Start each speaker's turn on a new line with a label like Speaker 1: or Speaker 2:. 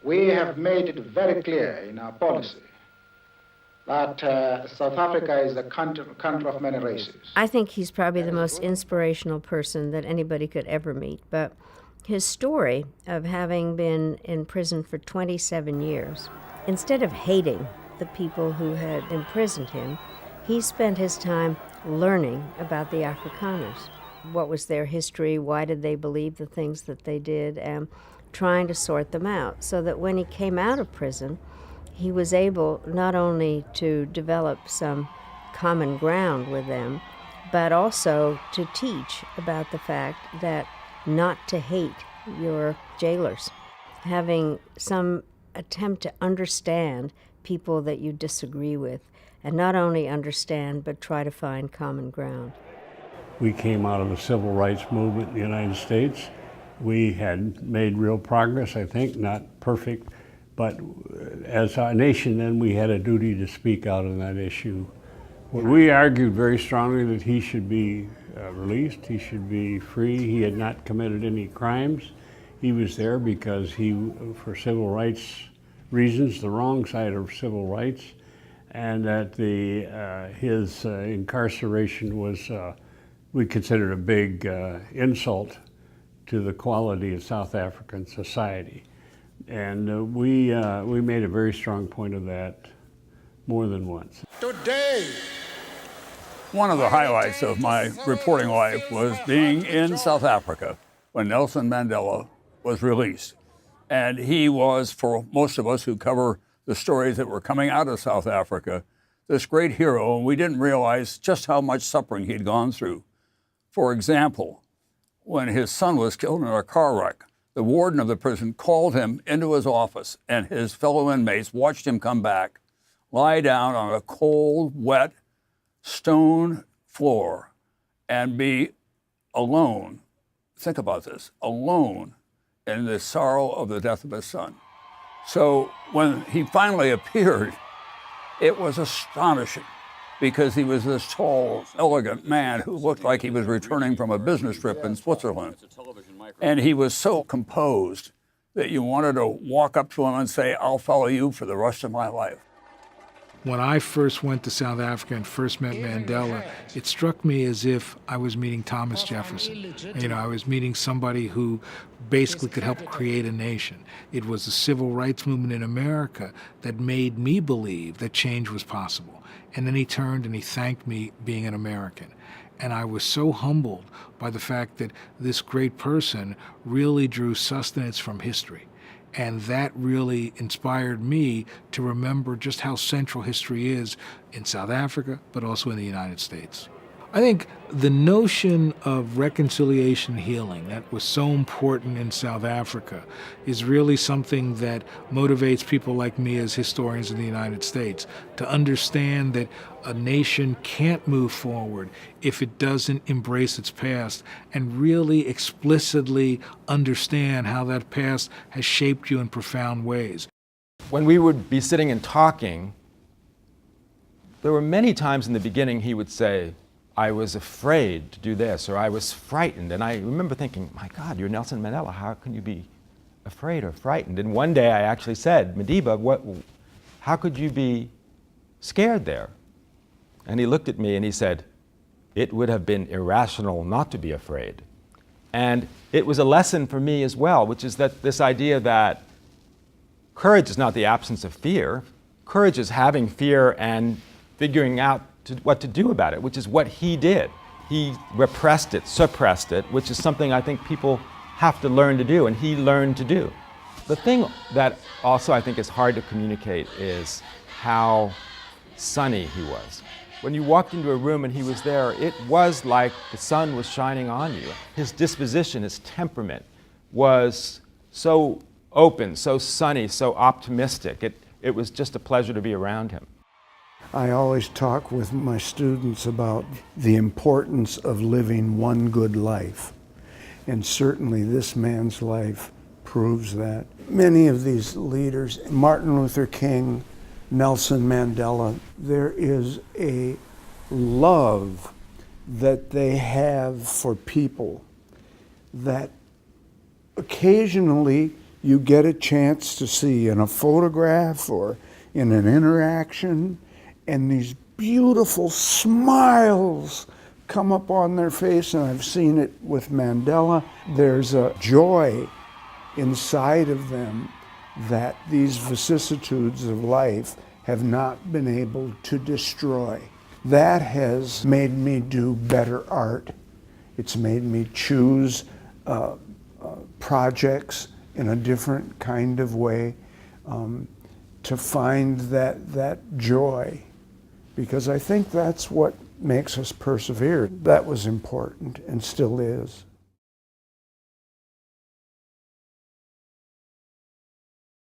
Speaker 1: we have made it very clear in our policy that South Africa is a country of many races.
Speaker 2: I think he's probably the most inspirational person that anybody could ever meet, but his story of having been in prison for 27 years, instead of hating the people who had imprisoned him, he spent his time learning about the Afrikaners. What was their history? Why did they believe the things that they did? And trying to sort them out so that when he came out of prison, he was able not only to develop some common ground with them, but also to teach about the fact that not to hate your jailers, having some attempt to understand people that you disagree with, and not only understand, but try to find common ground.
Speaker 3: We came out of the civil rights movement in the United States. We had made real progress, I think, not perfect, but as a nation then we had a duty to speak out on that issue. We argued very strongly that he should be released, he should be free. He had not committed any crimes. He was there because he, for civil rights reasons, the wrong side of civil rights, and that his incarceration was, we considered a big insult to the quality of South African society. And we made a very strong point of that more than once.
Speaker 4: Today, one of the highlights of my reporting life was being in South Africa when Nelson Mandela was released. And he was, for most of us who cover the stories that were coming out of South Africa, this great hero, and we didn't realize just how much suffering he'd gone through. For example, when his son was killed in a car wreck, the warden of the prison called him into his office, and his fellow inmates watched him come back, lie down on a cold, wet, stone floor, and be alone. Think about this, alone in the sorrow of the death of his son. So when he finally appeared, it was astonishing because he was this tall, elegant man who looked like he was returning from a business trip in Switzerland. And he was so composed that you wanted to walk up to him and say, "I'll follow you for the rest of my life."
Speaker 5: When I first went to South Africa and first met Mandela, it struck me as if I was meeting Thomas Jefferson. You know, I was meeting somebody who basically could help create a nation. It was the civil rights movement in America that made me believe that change was possible. And then he turned and he thanked me being an American. And I was so humbled by the fact that this great person really drew sustenance from history. And that really inspired me to remember just how central history is in South Africa, but also in the United States. I think the notion of reconciliation and healing that was so important in South Africa is really something that motivates people like me as historians in the United States to understand that a nation can't move forward if it doesn't embrace its past and really explicitly understand how that past has shaped you in profound ways.
Speaker 6: When we would be sitting and talking, there were many times in the beginning he would say, "I was afraid to do this," or "I was frightened." And I remember thinking, my God, you're Nelson Mandela. How can you be afraid or frightened? And one day I actually said, "Madiba, how could you be scared there?" And he looked at me and he said, "It would have been irrational not to be afraid." And it was a lesson for me as well, which is that this idea that courage is not the absence of fear. Courage is having fear and figuring out what to do about it, which is what he did. He repressed it, suppressed it, which is something I think people have to learn to do, and he learned to do. The thing that also I think is hard to communicate is how sunny he was. When you walked into a room and he was there, it was like the sun was shining on you. His disposition, his temperament was so open, so sunny, so optimistic. It was just a pleasure to be around him.
Speaker 7: I always talk with my students about the importance of living one good life. And certainly this man's life proves that. Many of these leaders, Martin Luther King, Nelson Mandela, there is a love that they have for people that occasionally you get a chance to see in a photograph or in an interaction, and these beautiful smiles come up on their face, and I've seen it with Mandela. There's a joy inside of them that these vicissitudes of life have not been able to destroy. That has made me do better art. It's made me choose projects in a different kind of way, to find that joy, because I think that's what makes us persevere. That was important and still is.